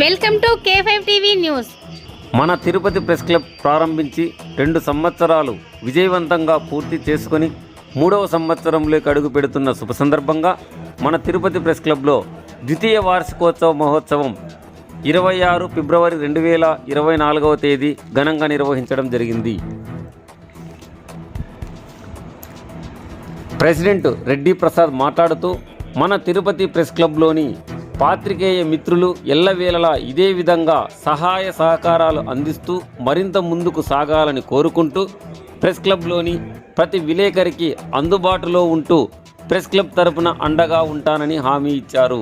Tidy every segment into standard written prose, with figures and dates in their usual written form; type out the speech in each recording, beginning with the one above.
Welcome to K5 TV news. మన Tirupati press club ప్రారంభించి 2 సంవత్సరాలు విజయవంతంగా పూర్తి చేసుకొని 3వ సంవత్సరంలోకి అడుగు పెడుతున్న శుభ సందర్భంగా మన తిరుపతి ప్రెస్ క్లబ్లో ద్వితీయ వార్షికోత్సవ మహోత్సవం 26 ఫిబ్రవరి 2024వ తేదీ ఘనంగా నిర్వహించడం జరిగింది. ప్రెసిడెంట్ రెడ్డి ప్రసాద్ మాట్లాడుతూ మన తిరుపతి ప్రెస్ క్లబ్లోని పాత్రికేయ మిత్రులు ఎల్లవేళలా ఇదే విధంగా సహాయ సహకారాలు అందిస్తూ మరింత ముందుకు సాగాలని కోరుకుంటూ ప్రెస్ క్లబ్లోని ప్రతి విలేకరికి అందుబాటులో ఉంటూ ప్రెస్ క్లబ్ తరపున అండగా ఉంటానని హామీ ఇచ్చారు.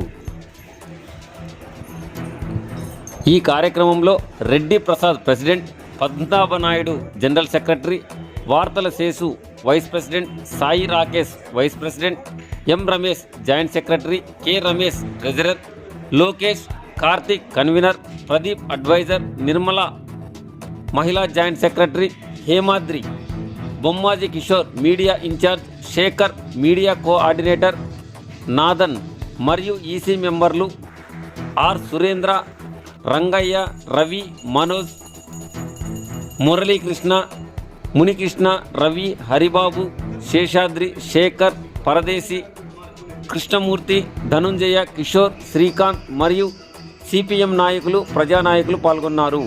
ఈ కార్యక్రమంలో Reddy Prasad president, Padmanabhanaidu general secretary, వార్తల Seshu vice president, Sai Rakesh vice president, M Ramesh joint secretary, K Ramesh treasurer, Lokesh, Karthik convener, Pradeep adviser, Nirmala మహిళా joint secretary, Hemadri, Bommaji Kishore media incharge, Sekhar media coordinator, Nadan మరియు ఈసీ మెంబర్లు ఆర్ సురేంద్ర, రంగయ్య, రవి, మనోజ్, మురళీకృష్ణ, మునికృష్ణ, రవి, హరిబాబు, శేషాద్రి, శేఖర్, పరదేశి, కృష్ణమూర్తి, ధనుంజయ, కిషోర్, శ్రీకాంత్ మరియు సిపిఎం నాయకులు, ప్రజానాయకులు పాల్గొన్నారు.